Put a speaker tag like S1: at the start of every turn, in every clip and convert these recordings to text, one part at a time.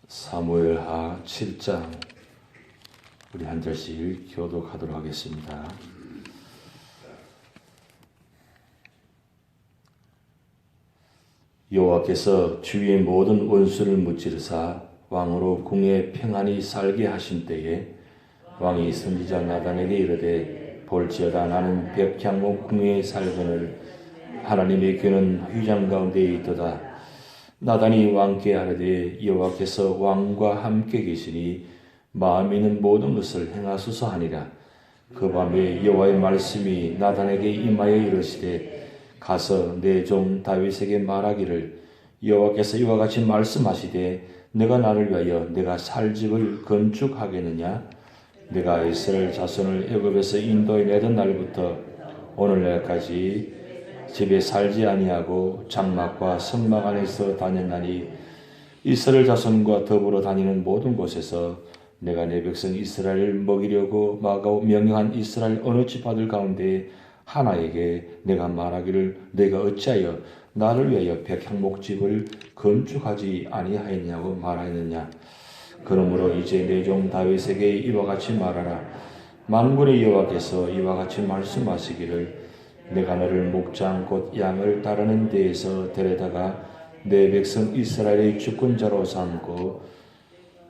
S1: 사무엘하 7장 우리 한 절씩 교독하도록 하겠습니다. 여호와께서 주위의 모든 원수를 무찌르사 왕으로 궁에 평안히 살게 하신 때에 왕이 선지자 나단에게 이르되 볼지어다 나는 백향목 궁에 살거늘 하나님의 귀는 휘장 가운데 있도다. 나단이 왕께 하르되 여호와께서 왕과 함께 계시니 마음에 있는 모든 것을 행하소서 하니라. 그 밤에 여호와의 말씀이 나단에게 임하여 이르시되 가서 내 종 다윗에게 말하기를 여호와께서 이와 같이 말씀하시되 내가 나를 위하여 내가 살 집을 건축하겠느냐. 내가 이스라엘 자손을 애굽에서 인도해 내던 날부터 오늘날까지 집에 살지 아니하고 장막과 성막 안에서 다녔나니 이스라엘 자손과 더불어 다니는 모든 곳에서 내가 내 백성 이스라엘을 먹이려고 마가오 명령한 이스라엘 어느 지파들 가운데 하나에게 내가 말하기를 내가 어찌하여 나를 위하여 백향목집을 건축하지 아니하였냐고 말하였느냐. 그러므로 이제 내 종 다윗에게 이와 같이 말하라. 만군의 여호와께서 이와 같이 말씀하시기를 내가 너를 목장 곧 양을 따르는 데에서 데려다가 내 백성 이스라엘의 주권자로 삼고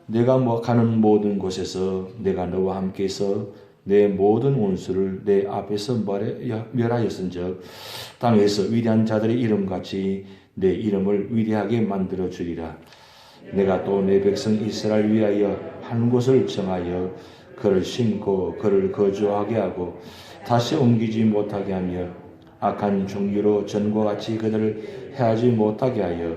S1: 내가 가는 모든 곳에서 내가 너와 함께해서 내 모든 원수를 내 앞에서 멸하였은즉 땅에서 위대한 자들의 이름같이 내 이름을 위대하게 만들어 주리라. 내가 또 내 백성 이스라엘 위하여 한 곳을 정하여 그를 심고 그를 거주하게 하고 다시 옮기지 못하게 하며 악한 종류로 전과 같이 그들을 해하지 못하게 하여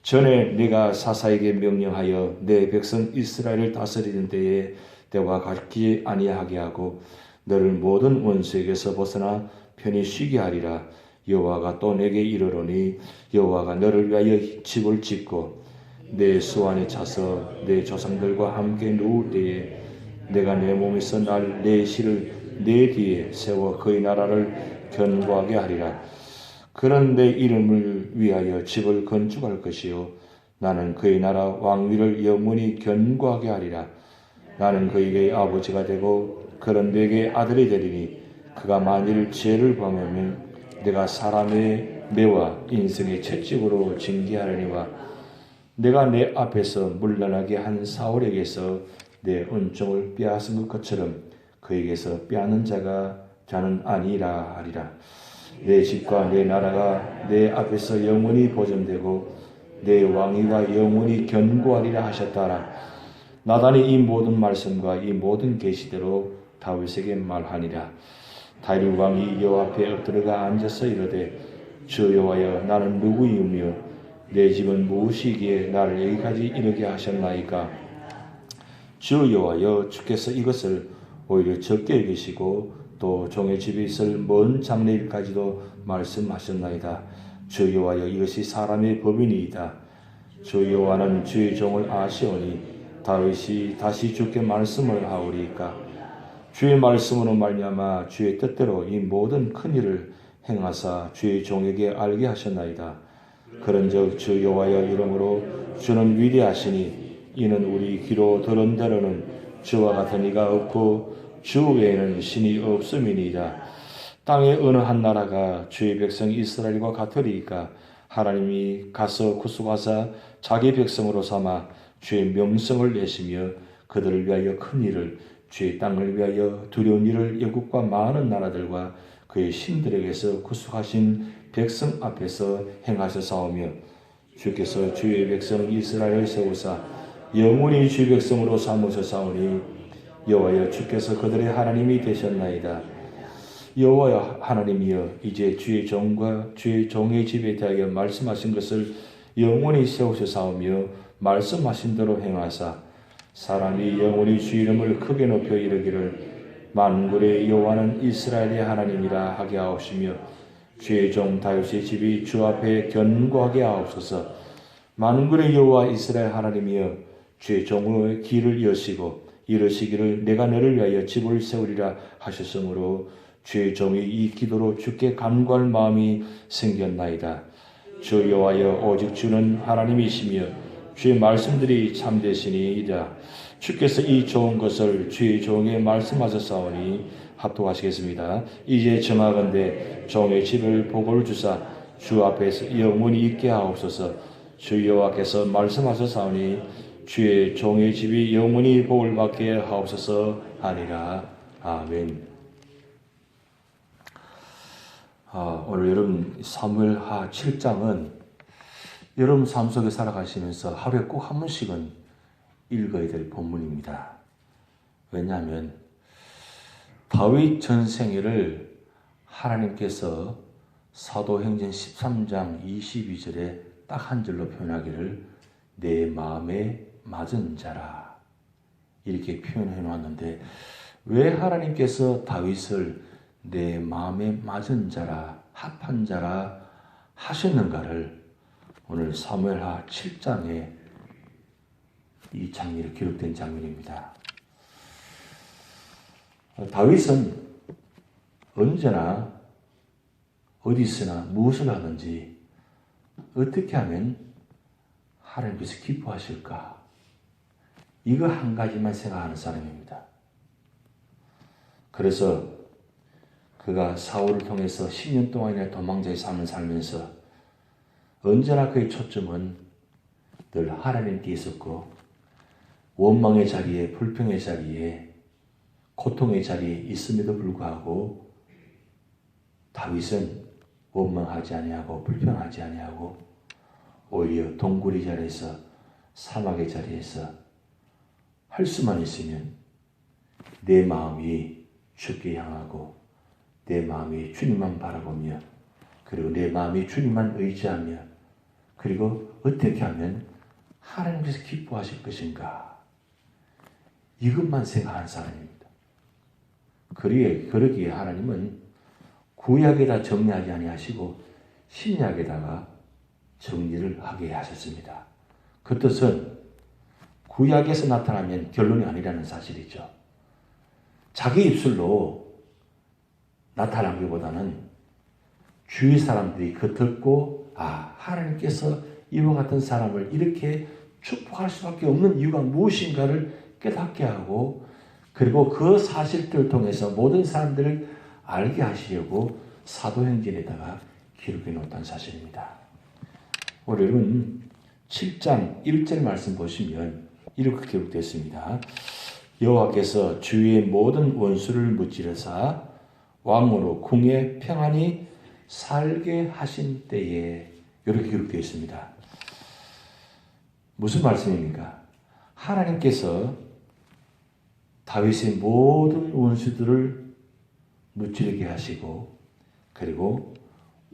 S1: 전에 네가 사사에게 명령하여 내 백성 이스라엘을 다스리는 때에 때와 같지 아니하게 하고 너를 모든 원수에게서 벗어나 편히 쉬게 하리라. 여호와가 또 내게 이르노니 여호와가 너를 위하여 집을 짓고 내 수 안에 차서 내 조상들과 함께 누울 때에 내가 내 몸에서 날 내 실을 내 뒤에 세워 그의 나라를 견고하게 하리라. 그런 내 이름을 위하여 집을 건축할 것이요 나는 그의 나라 왕위를 영원히 견고하게 하리라. 나는 그에게 아버지가 되고 그런 내게 아들이 되리니 그가 만일 죄를 범하면 내가 사람의 매와 인생의 채찍으로 징계하려니와 내가 내 앞에서 물러나게 한 사울에게서 내 은총을 빼앗은 것처럼 그에게서 빼앗는 자는 아니라 하리라. 내 집과 내 나라가 내 앞에서 영원히 보존되고 내 왕위가 영원히 견고하리라 하셨다라. 나단이 이 모든 말씀과 이 모든 계시대로 다윗에게 말하니라. 다윗 왕이 여호와 앞에 엎드려가 앉아서 이르되 주 여호와여 나는 누구이며 내 집은 무엇이기에 나를 여기까지 이르게 하셨나이까. 주 여호와여 주께서 이것을 오히려 적게 여기시고 또 종의 집에 있을 먼 장래일까지도 말씀하셨나이다. 주 여호와여 이것이 사람의 법이니이다. 주 여호와는 주의 종을 아시오니 다윗이 다시 주께 말씀을 하오리이까. 주의 말씀으로 말미암아 주의 뜻대로 이 모든 큰 일을 행하사 주의 종에게 알게 하셨나이다. 그런즉 주 여호와여 이름으로 주는 위대하시니 이는 우리 귀로 들은 대로는 주와 같은 이가 없고 주 외에는 신이 없음이니이다. 땅의 어느 한 나라가 주의 백성 이스라엘과 같으리이까. 하나님이 가서 구속하사 자기 백성으로 삼아 주의 명성을 내시며 그들을 위하여 큰 일을 주의 땅을 위하여 두려운 일을 애국과 많은 나라들과 그의 신들에게서 구속하신 백성 앞에서 행하셨사오며 주께서 주의 백성 이스라엘을 세우사 영원히 주의 백성으로 삼으셨사오니 여호와여 주께서 그들의 하나님이 되셨나이다. 여호와여 하나님이여 이제 주의 종과 주의 종의 집에 대하여 말씀하신 것을 영원히 세우셨사오며 말씀하신 대로 행하사 사람이 영원히 주 이름을 크게 높여 이르기를 만군의 여호와는 이스라엘의 하나님이라 하게 하옵시며 주의 종 다윗의 집이 주 앞에 견고하게 하옵소서. 만군의 여호와 이스라엘 하나님이여 주의 종의 길을 여시고 이르시기를 내가 너를 위하여 집을 세우리라 하셨으므로 주의 종이 이 기도로 주께 간구할 마음이 생겼나이다. 주 여호와여 오직 주는 하나님이시며 주의 말씀들이 참되시니이다. 주께서 이 좋은 것을 주의 종에게 말씀하셨사오니 합독하시겠습니다. 이제 정하건대 종의 집을 복을 주사 주 앞에서 영원히 있게 하옵소서. 주 여호와께서 말씀하셨사오니 주의 종의 집이 영원히 복을 받게 하옵소서 하니라. 아멘. 오늘 여러분 사무엘하 7장은 여러분 삶 속에 살아가시면서 하루에 꼭 한 번씩은 읽어야 될 본문입니다. 왜냐하면 다윗 전생애를 하나님께서 사도행전 13장 22절에 딱 한 절로 표현하기를 내 마음에 맞은 자라 이렇게 표현해 놓았는데 왜 하나님께서 다윗을 내 마음에 맞은 자라 합한 자라 하셨는가를 오늘 사무엘하 7장에 이 장면이 기록된 장면입니다. 다윗은 언제나 어디서나 무엇을 하든지 어떻게 하면 하나님께서 기뻐하실까? 이거 한 가지만 생각하는 사람입니다. 그래서 그가 사울을 통해서 10년 동안이나 도망자의 삶을 살면서 언제나 그의 초점은 늘 하나님께 있었고 원망의 자리에 불평의 자리에 고통의 자리에 있음에도 불구하고 다윗은 원망하지 아니하고 불평하지 아니하고 오히려 동굴의 자리에서 사막의 자리에서 할 수만 있으면 내 마음이 주께 향하고 내 마음이 주님만 바라보며 그리고 내 마음이 주님만 의지하며 그리고 어떻게 하면 하나님께서 기뻐하실 것인가 이것만 생각하는 사람입니다. 그러기에 하나님은 구약에다 정리하지 아니하시고 신약에다가 정리를 하게 하셨습니다. 그 뜻은 구약에서 나타나면 결론이 아니라는 사실이죠. 자기 입술로 나타나기보다는 주위 사람들이 그 듣고 하나님께서 이와 같은 사람을 이렇게 축복할 수밖에 없는 이유가 무엇인가를 깨닫게 하고 그리고 그 사실들을 통해서 모든 사람들을 알게 하시려고 사도행전에다가 기록해 놓았다는 사실입니다. 오늘 여러분 7장 1절 말씀 보시면 이렇게 기록되어 있습니다. 여호와께서 주위의 모든 원수를 무찌르사 왕으로 궁에 평안히 살게 하신 때에 이렇게 기록되어 있습니다. 무슨 말씀입니까? 하나님께서 다윗의 모든 원수들을 무찌르게 하시고 그리고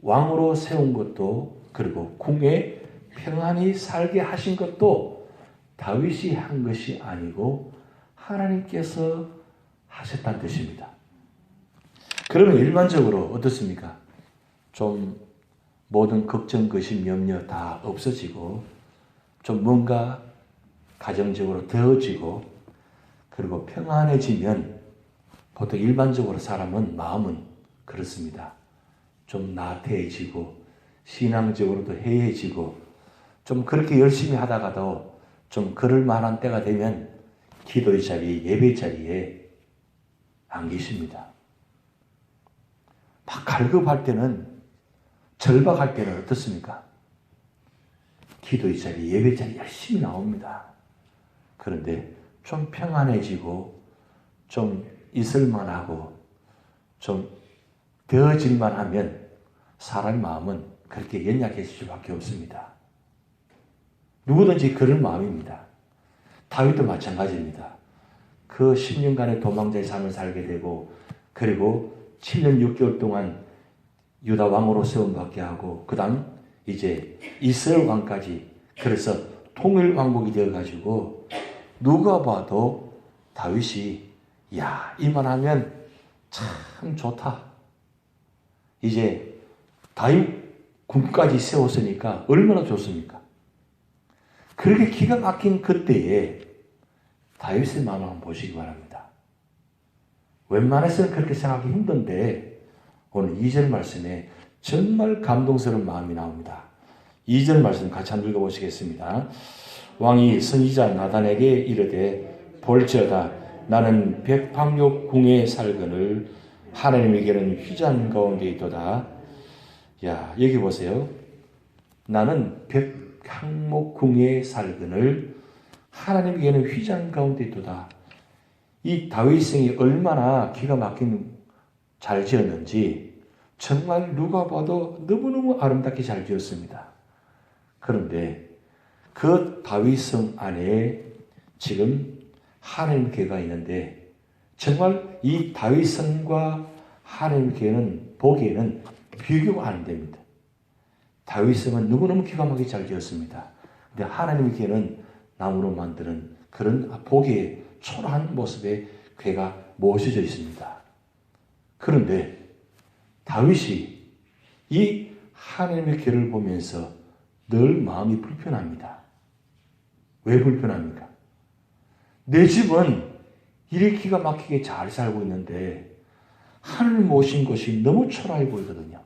S1: 왕으로 세운 것도 그리고 궁에 평안히 살게 하신 것도 다윗이 한 것이 아니고 하나님께서 하셨다는 뜻입니다. 그러면 일반적으로 어떻습니까? 좀 모든 걱정, 근심, 염려 다 없어지고 좀 뭔가 가정적으로 되어지고 그리고 평안해지면 보통 일반적으로 사람은 마음은 그렇습니다. 좀 나태해지고 신앙적으로도 해해지고 좀 그렇게 열심히 하다가도 좀 그럴 만한 때가 되면 기도의 자리, 예배 자리에 안 계십니다. 막 갈급할 때는 절박할 때는 어떻습니까? 기도의 자리, 예배 자리 열심히 나옵니다. 그런데 좀 평안해지고 좀 있을만하고 좀 되어질만 하면 사람의 마음은 그렇게 연약해질 수밖에 없습니다. 누구든지 그런 마음입니다. 다윗도 마찬가지입니다. 그 10년간의 도망자의 삶을 살게 되고 그리고 7년 6개월 동안 유다 왕으로 세움받게 하고 그 다음 이제 이스라엘 왕까지 그래서 통일 왕국이 되어가지고 누가 봐도 다윗이 이만하면 참 좋다. 이제 다윗 군까지 세웠으니까 얼마나 좋습니까? 그렇게 기가 막힌 그때에 다윗의 마음을 한번 보시기 바랍니다. 웬만해서는 그렇게 생각하기 힘든데 오늘 2절 말씀에 정말 감동스러운 마음이 나옵니다. 2절 말씀 같이 한번 읽어보시겠습니다. 왕이 선지자 나단에게 이르되 볼지어다 나는 백방욕 궁에 살거늘 하나님에게는 휘장 가운데 있도다. 야, 여기 보세요. 나는 백향목 궁에 살거늘 하나님에게는 휘장 가운데 있도다. 이 다윗성이 얼마나 기가 막힌 잘 지었는지 정말 누가 봐도 너무너무 아름답게 잘 지었습니다. 그런데 그 다윗성 안에 지금 하나님 궤가 있는데 정말 이 다윗성과 하나님 궤는 보기에는 비교가 안 됩니다. 다윗성은 너무너무 기가 막히게 잘 지었습니다. 근데 하나님의 궤는 나무로 만드는 그런 보기에 초라한 모습의 궤가 모셔져 있습니다. 그런데 다윗이 이 하나님의 궤를 보면서 늘 마음이 불편합니다. 왜 불편합니까? 내 집은 이렇게 기가 막히게 잘 살고 있는데 하나님 모신 곳이 너무 초라해 보이거든요.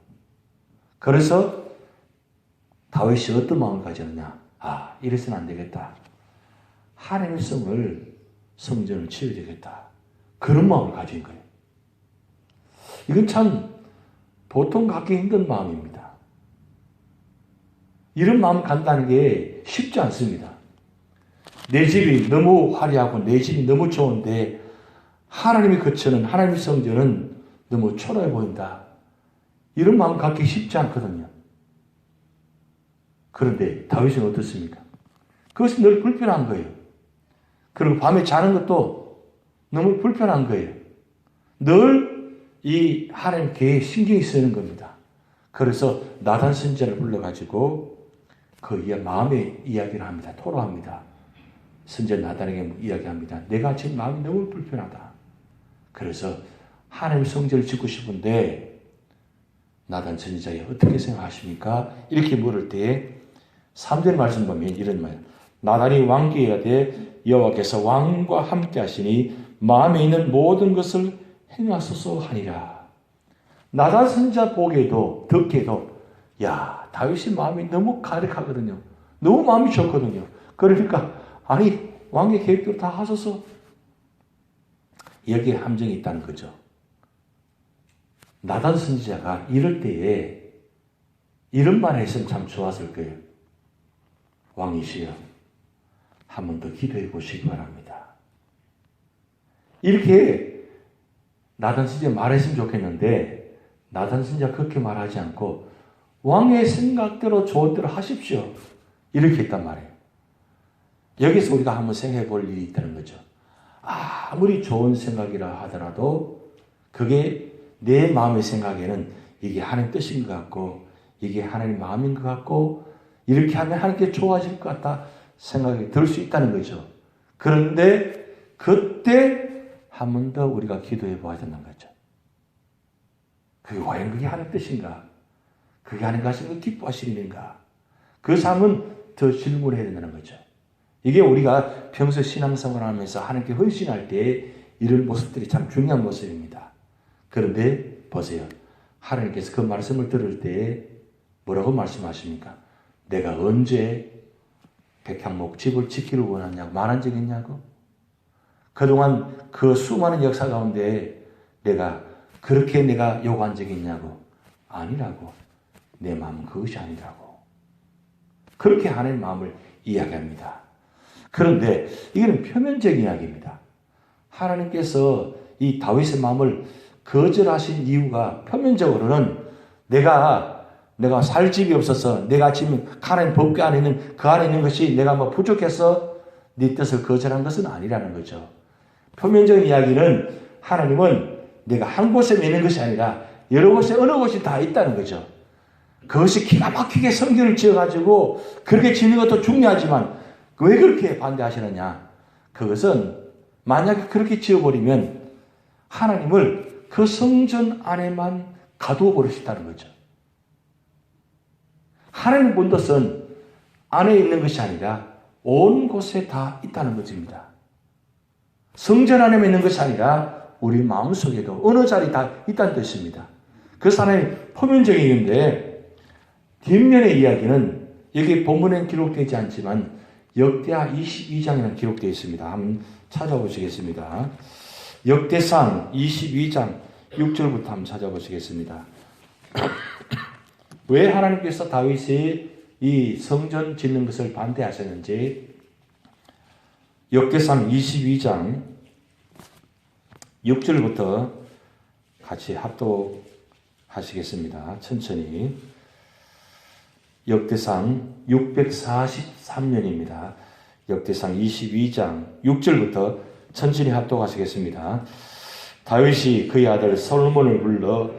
S1: 그래서 다윗이 어떤 마음을 가졌느냐? 아, 이래서는 안 되겠다. 하나님의 성전을 치워야 되겠다. 그런 마음을 가진 거예요. 이건 참 보통 갖기 힘든 마음입니다. 이런 마음 간다는 게 쉽지 않습니다. 내 집이 너무 화려하고 내 집이 너무 좋은데 하나님이 거처는 하나님의 성전은 너무 초라해 보인다. 이런 마음 갖기 쉽지 않거든요. 그런데 다윗은 어떻습니까? 그것이 늘 불편한 거예요. 그리고 밤에 자는 것도 너무 불편한 거예요. 늘 이 하나님 궤에 신경이 쓰이는 겁니다. 그래서 나단 선지자를 불러가지고 그 마음의 이야기를 합니다. 토로합니다. 선지자 나단에게 이야기합니다. 내가 지금 마음이 너무 불편하다. 그래서 하나님의 성전을 짓고 싶은데 나단 선지자에 어떻게 생각하십니까? 이렇게 물을 때에 3절 말씀 보면 이런 말. 나단이 왕께 이르되 여호와께서 왕과 함께 하시니 마음에 있는 모든 것을 행하소서 하니라. 나단 선지자 보기에도 듣기에도 야, 다윗의 마음이 너무 가득하거든요. 너무 마음이 좋거든요. 그러니까 아니 왕의 계획대로 다 하소서. 여기에 함정이 있다는 거죠. 나단 선지자가 이럴 때에 이런 말을 했으면 참 좋았을 거예요. 왕이시여, 한 번 더 기도해 보시기 바랍니다. 이렇게 나단 선지자 말했으면 좋겠는데 나단 선지자 그렇게 말하지 않고 왕의 생각대로 좋은 대로 하십시오. 이렇게 했단 말이에요. 여기서 우리가 한번 생각해 볼 일이 있다는 거죠. 아무리 좋은 생각이라 하더라도 그게 내 마음의 생각에는 이게 하나님 뜻인 것 같고 이게 하나님 마음인 것 같고 이렇게 하면 하나님께 좋아질 것 같다 생각이 들 수 있다는 거죠. 그런데 그때 한 번 더 우리가 기도해 봐야 된다는 거죠. 그게 과연 그게 하나님 뜻인가? 그게 하나님 하시는 거 기뻐하시는 일인가? 그 삶은 더 질문해야 된다는 거죠. 이게 우리가 평소 신앙생활을 하면서 하나님께 헌신할 때 이런 모습들이 참 중요한 모습입니다. 그런데 보세요. 하나님께서 그 말씀을 들을 때 뭐라고 말씀하십니까? 내가 언제 백향목 집을 지키를 원하냐고 말한 적이 있냐고? 그동안 그 수많은 역사 가운데 내가 요구한 적이 있냐고? 아니라고. 내 마음은 그것이 아니라고. 그렇게 하나님의 마음을 이야기합니다. 그런데 이거는 표면적인 이야기입니다. 하나님께서 이 다윗의 마음을 거절하신 이유가 표면적으로는 내가 살 집이 없어서 내가 지금 하나님 법궤 안에 있는 그 안에 있는 것이 내가 뭐 부족해서 네 뜻을 거절한 것은 아니라는 거죠. 표면적인 이야기는 하나님은 내가 한 곳에 있는 것이 아니라 여러 곳에 어느 곳이 다 있다는 거죠. 그것이 기가 막히게 성전을 지어가지고 그렇게 짓는 것도 중요하지만 왜 그렇게 반대하시느냐? 그것은 만약에 그렇게 지어버리면 하나님을 그 성전 안에만 가두어 버릴 수 있다는 거죠. 하나님 본 뜻은 안에 있는 것이 아니라 온 곳에 다 있다는 것입니다. 성전 안에만 있는 것이 아니라 우리 마음속에도 어느 자리 다 있다는 뜻입니다. 그래서 하나님 표면적인 얘기인데 뒷면의 이야기는 여기 본문엔 기록되지 않지만 역대하 22장이라는 기록되어 있습니다. 한번 찾아보시겠습니다. 역대상 22장 6절부터 한번 찾아보시겠습니다. 왜 하나님께서 다윗이 이 성전 짓는 것을 반대하셨는지 역대상 22장 6절부터 같이 합독하시겠습니다. 천천히. 역대상 643년입니다. 역대상 22장 6절부터 천천히 합독하시겠습니다. 다윗이 그의 아들 솔로몬을 불러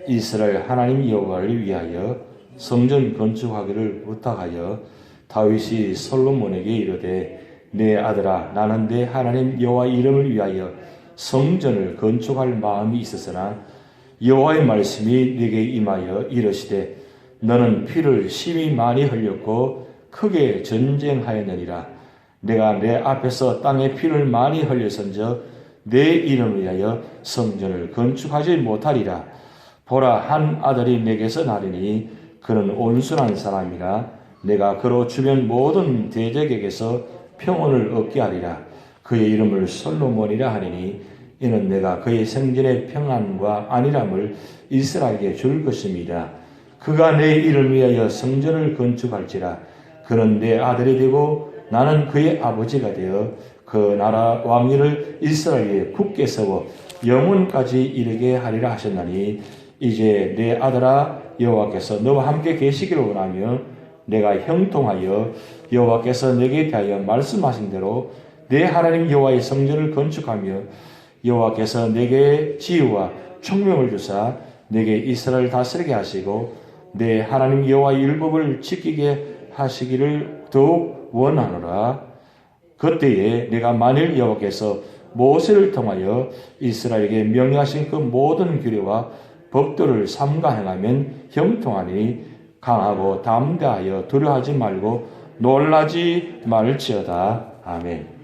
S1: 이스라엘 하나님 여호와를 위하여 성전 건축하기를 부탁하여 다윗이 솔로몬에게 이르되 내 아들아 나는 내 하나님 여호와 이름을 위하여 성전을 건축할 마음이 있었으나 여호와의 말씀이 내게 임하여 이르시되 너는 피를 심히 많이 흘렸고 크게 전쟁하였느니라. 내가 내 앞에서 땅에 피를 많이 흘렸은즉 내 이름을 위하여 성전을 건축하지 못하리라. 보라 한 아들이 내게서 나리니 그는 온순한 사람이라. 내가 그로 주변 모든 대적에게서 평온을 얻게 하리라. 그의 이름을 솔로몬이라 하리니 이는 내가 그의 생전의 평안과 안일함을 이스라엘에게 줄 것임이라. 그가 내 이름을 위하여 성전을 건축할지라. 그는 내 아들이 되고 나는 그의 아버지가 되어 그 나라 왕위를 이스라엘에 굳게 세워 영원까지 이르게 하리라 하셨나니 이제 내 아들아 여호와께서 너와 함께 계시기를 원하며 내가 형통하여 여호와께서 내게 대하여 말씀하신 대로 내 하나님 여호와의 성전을 건축하며 여호와께서 내게 지혜와 총명을 주사 내게 이스라엘을 다스리게 하시고 내 하나님 여호와의 율법을 지키게 하시기를 더욱 원하노라. 그때에 내가 만일 여호와께서 모세를 통하여 이스라엘에게 명령하신 그 모든 규례와 법도를 삼가 행하면 형통하니 강하고 담대하여 두려워하지 말고 놀라지 말지어다. 아멘.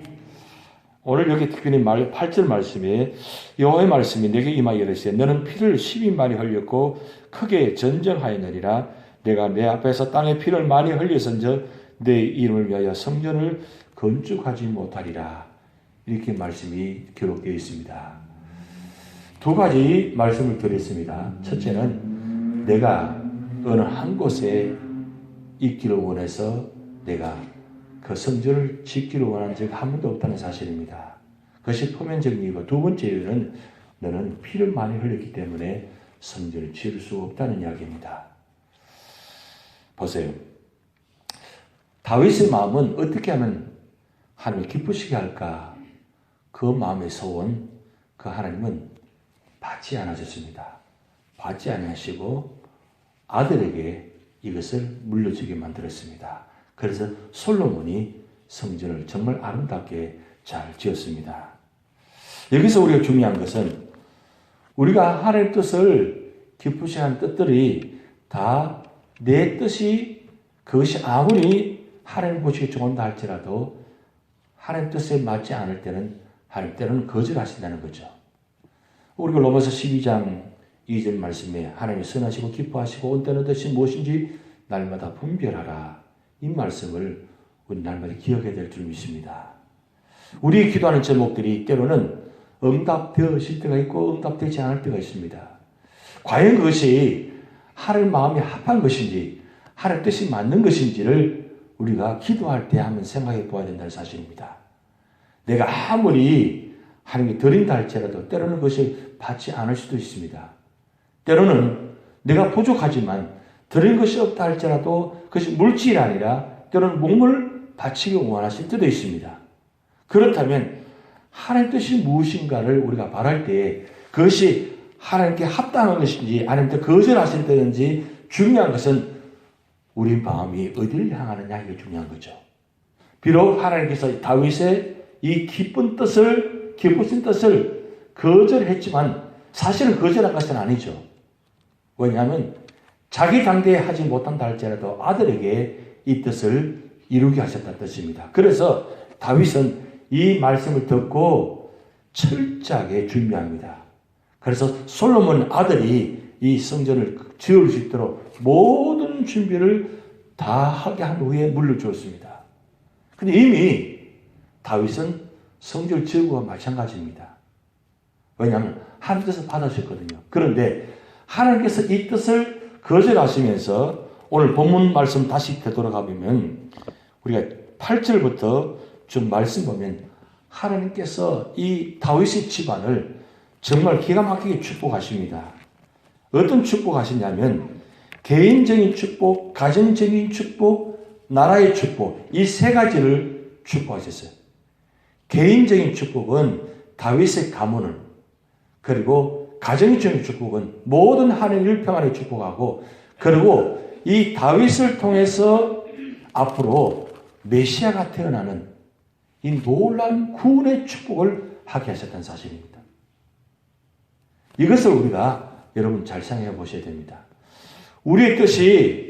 S1: 오늘 여기 특별히 8절 말씀에 여호와의 말씀이 내게 임하여 이르시되 너는 피를 심히 많이 흘렸고 크게 전쟁하였느니라. 내가 내 앞에서 땅에 피를 많이 흘렸은즉 내 이름을 위하여 성전을 건축하지 못하리라. 이렇게 말씀이 기록되어 있습니다. 두 가지 말씀을 드렸습니다. 첫째는 내가 어느 한 곳에 있기를 원해서 내가 그 성전을 짓기를 원한 적이 한 번도 없다는 사실입니다. 그것이 표면적인 이유고, 두 번째 이유는 너는 피를 많이 흘렸기 때문에 성전을 지을 수 없다는 이야기입니다. 보세요. 다윗의 마음은 어떻게 하면 하나님을 기쁘시게 할까? 그 마음의 소원, 그 하나님은 받지 않으셨습니다. 받지 않으시고 아들에게 이것을 물려주게 만들었습니다. 그래서 솔로몬이 성전을 정말 아름답게 잘 지었습니다. 여기서 우리가 중요한 것은 우리가 하나님의 뜻을 기쁘시게 하는 뜻들이 다 내 뜻이 그것이 아무리 하나님 보시기 좋은다 할지라도 하나님 뜻에 맞지 않을 때는 하나님 때로는 거절하신다는 거죠. 우리가 로마서 12장 2절 말씀에 하나님이 선하시고 기뻐하시고 온전한 뜻이 무엇인지 날마다 분별하라. 이 말씀을 우리 날마다 기억해야 될 줄 믿습니다. 우리 기도하는 제목들이 때로는 응답되어질 때가 있고 응답되지 않을 때가 있습니다. 과연 그것이 하나님 마음이 합한 것인지 하나님 뜻이 맞는 것인지를 우리가 기도할 때 한번 생각해 보아야 된다는 사실입니다. 내가 아무리 하나님께 드린다 할지라도 때로는 그것이 받지 않을 수도 있습니다. 때로는 내가 부족하지만 드린 것이 없다 할지라도 그것이 물질이 아니라 때로는 몸을 바치기 원하실 때도 있습니다. 그렇다면 하나님 뜻이 무엇인가를 우리가 바랄 때 그것이 하나님께 합당한 것인지 아니면 거절하실 때든지 중요한 것은 우리 마음이 어디를 향하느냐 이게 중요한 거죠. 비록 하나님께서 다윗의 이 기쁘신 뜻을 거절했지만 사실은 거절한 것은 아니죠. 왜냐하면 자기 당대에 하지 못한다 할지라도 아들에게 이 뜻을 이루게 하셨다는 뜻입니다. 그래서 다윗은 이 말씀을 듣고 철저하게 준비합니다. 그래서 솔로몬 아들이 이 성전을 지을 수 있도록 모든 준비를 다 하게 한 후에 물려주었습니다. 근데 이미 다윗은 성전을 지은 것과 마찬가지입니다. 왜냐하면 하나님 뜻을 받으셨거든요. 그런데 하나님께서 이 뜻을 거절하시면서 오늘 본문 말씀 다시 되돌아가 보면 우리가 8절부터 좀 말씀 보면 하나님께서 이 다윗의 집안을 정말 기가 막히게 축복하십니다. 어떤 축복하시냐면 개인적인 축복, 가정적인 축복, 나라의 축복, 이 세 가지를 축복하셨어요. 개인적인 축복은 다윗의 가문을, 그리고 가정적인 축복은 모든 하나님을 평안히 축복하고, 그리고 이 다윗을 통해서 앞으로 메시아가 태어나는 이 놀라운 구원의 축복을 하게 하셨다는 사실입니다. 이것을 우리가 여러분 잘 생각해 보셔야 됩니다. 우리의 뜻이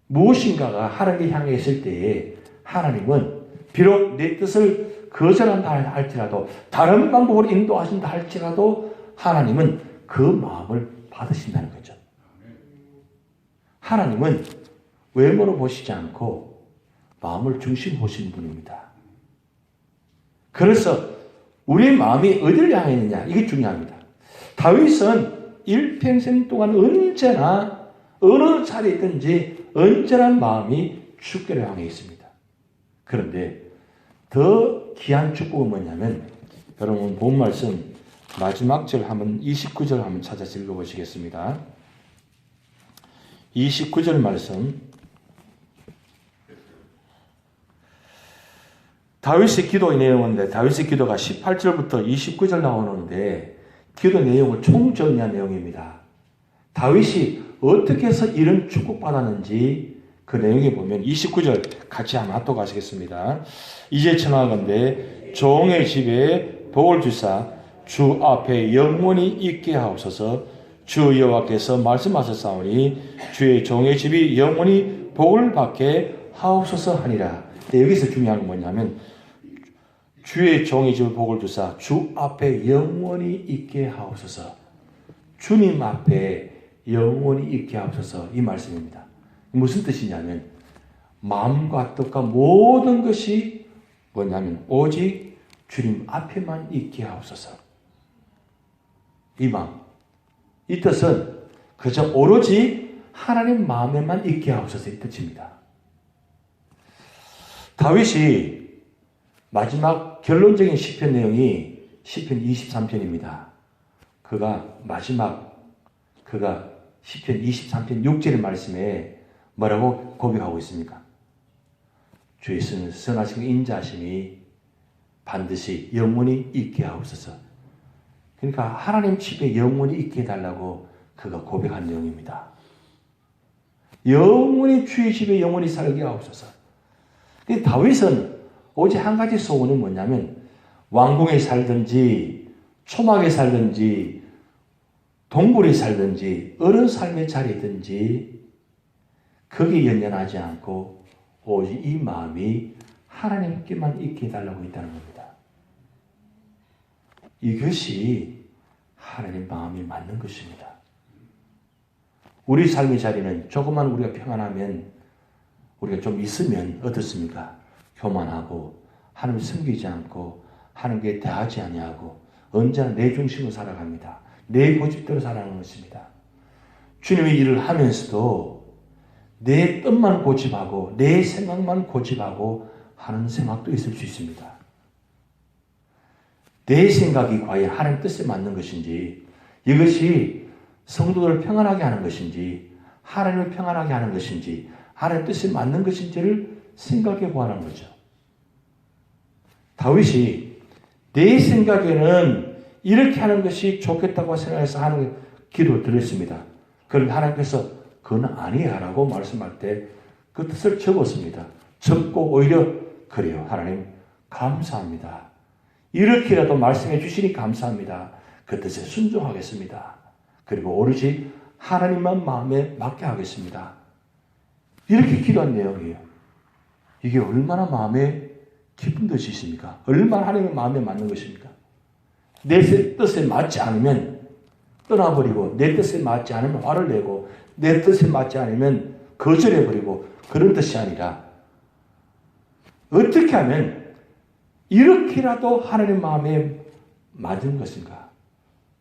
S1: 무엇인가가 하나님께 향해 있을 때에 하나님은 비록 내 뜻을 거절한다 할지라도 다른 방법으로 인도하신다 할지라도 하나님은 그 마음을 받으신다는 거죠. 하나님은 외모로 보시지 않고 마음을 중심으로 보시는 분입니다. 그래서 우리의 마음이 어디를 향해 있느냐, 이게 중요합니다. 다윗은 일평생 동안 언제나 어느 자리에 있든지 언제나 마음이 주께를 향해 있습니다. 그런데 더 귀한 축복은 뭐냐면 여러분 본 말씀 마지막 절 한번 29절 한번 찾아서 읽어보시겠습니다. 29절 말씀, 다윗의 기도의 내용인데 다윗의 기도가 18절부터 29절 나오는데 기도 내용을 총정리한 내용입니다. 다윗이 어떻게 해서 이런 축복받았는지 그 내용에 보면 29절 같이 한번 합독하시겠습니다. 이제 청하건대 종의 집에 복을 주사 주 앞에 영원히 있게 하옵소서. 주 여호와께서 말씀하셨사오니 주의 종의 집이 영원히 복을 받게 하옵소서 하니라. 여기서 중요한 건 뭐냐면 주의 종의 집을 복을 주사 주 앞에 영원히 있게 하옵소서. 주님 앞에 영원히 있게 하옵소서, 이 말씀입니다. 무슨 뜻이냐면 마음과 뜻과 모든 것이 뭐냐면 오직 주님 앞에만 있게 하옵소서. 이 마음, 이 뜻은 그저 오로지 하나님 마음에만 있게 하옵소서, 이 뜻입니다. 다윗이 마지막 결론적인 시편 내용이 시편 23편입니다. 그가 시편 23편 6절의 말씀에 뭐라고 고백하고 있습니까? 주의 선하신 인자하심이 반드시 영원히 있게 하옵소서. 그러니까 하나님 집에 영원히 있게 해달라고 그가 고백한 내용입니다. 영원히 주의 집에 영원히 살게 하옵소서. 근데 다윗은 오직 한 가지 소원은 뭐냐면 왕궁에 살든지 초막에 살든지 동굴에 살든지 어느 삶의 자리든지 거기에 연연하지 않고 오직 이 마음이 하나님께만 있게 해달라고 있다는 겁니다. 이것이 하나님 마음이 맞는 것입니다. 우리 삶의 자리는 조금만 우리가 평안하면, 우리가 좀 있으면 어떻습니까? 교만하고 하나님 섬기지 않고 하나님께 대하지 아니하고 언제나 내 중심으로 살아갑니다. 내 고집대로 살아가는 것입니다. 주님의 일을 하면서도 내 뜻만 고집하고 내 생각만 고집하고 하는 생각도 있을 수 있습니다. 내 생각이 과연 하나님 뜻에 맞는 것인지, 이것이 성도들을 평안하게 하는 것인지, 하나님을 평안하게 하는 것인지, 하나님 뜻에 맞는 것인지를 생각해 보라는 거죠. 다윗이 내 생각에는 이렇게 하는 것이 좋겠다고 생각해서 하는 기도를 드렸습니다. 그런데 하나님께서 그건 아니야 라고 말씀할 때 그 뜻을 적었습니다. 적고 오히려 그래요. 하나님 감사합니다. 이렇게라도 말씀해 주시니 감사합니다. 그 뜻에 순종하겠습니다. 그리고 오로지 하나님만 마음에 맡게 하겠습니다. 이렇게 기도한 내용이에요. 이게 얼마나 마음에 기쁜 뜻이 있습니까? 얼마나 하나님의 마음에 맞는 것입니까? 내 뜻에 맞지 않으면 떠나버리고, 내 뜻에 맞지 않으면 화를 내고, 내 뜻에 맞지 않으면 거절해버리고, 그런 뜻이 아니라 어떻게 하면 이렇게라도 하나님 마음에 맞은 것인가,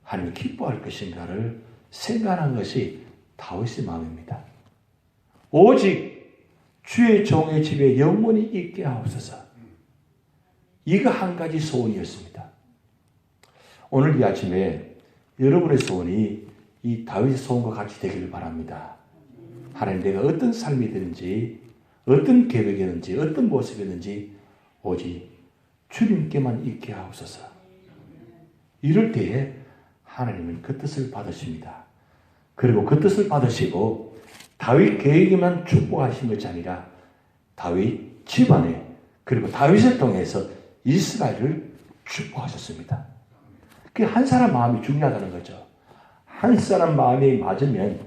S1: 하나님 기뻐할 것인가를 생각하는 것이 다윗의 마음입니다. 오직 주의 종의 집에 영원히 있게 하옵소서. 이거 한 가지 소원이었습니다. 오늘 이 아침에 여러분의 소원이 이 다윗의 소원과 같이 되기를 바랍니다. 하나님, 내가 어떤 삶이 되는지, 어떤 계획이었는지, 어떤 모습이었는지 오직 주님께만 있게 하옵소서. 이럴 때에 하나님은 그 뜻을 받으십니다. 그리고 그 뜻을 받으시고 다윗 계획에만 축복하신 것이 아니라 다윗 집안에, 그리고 다윗을 통해서 이스라엘을 축복하셨습니다. 그게 한 사람 마음이 중요하다는 거죠. 한 사람 마음이 맞으면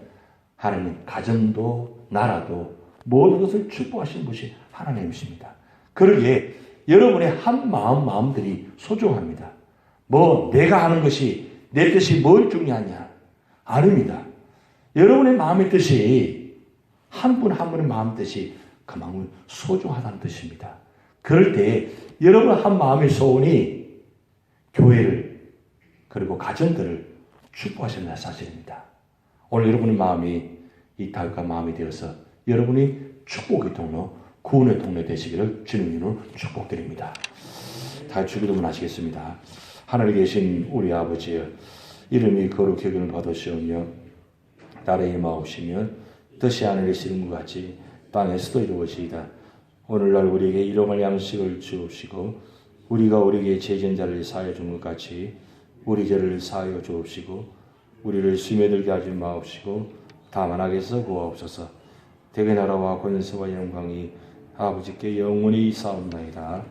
S1: 하나님 가정도 나라도 모든 것을 축복하시는 것이 하나님이십니다. 그러기에 여러분의 한 마음들이 소중합니다. 내가 하는 것이, 내 뜻이 뭘 중요하냐? 아닙니다. 여러분의 마음의 뜻이, 한 분 한 분의 마음 뜻이 그만큼 소중하다는 뜻입니다. 그럴 때 여러분 한 마음의 소원이 교회를, 그리고 가정들을 축복하시는 사실입니다. 오늘 여러분의 마음이 이 다윗과 마음이 되어서 여러분이 축복의 통로, 구원의 통로 되시기를 주님 이름으로 축복드립니다. 다 주기도문 하시겠습니다. 하늘에 계신 우리 아버지여, 이름이 거룩히 여김을 받으시오며 나라의 임하옵시며 뜻이 하늘에서 이룬 것 같이 땅에서도 이루어지이다. 오늘날 우리에게 일용할 양식을 주옵시고 우리가 우리에게 죄진 자를 사하여 준 것 같이 우리 죄를 사하여 주옵시고 우리를 시험에 들게 하지 마옵시고 다만 악에서 구하옵소서. 대개 나라와 권세와 영광이 아버지께 영원히 있사옵나이다.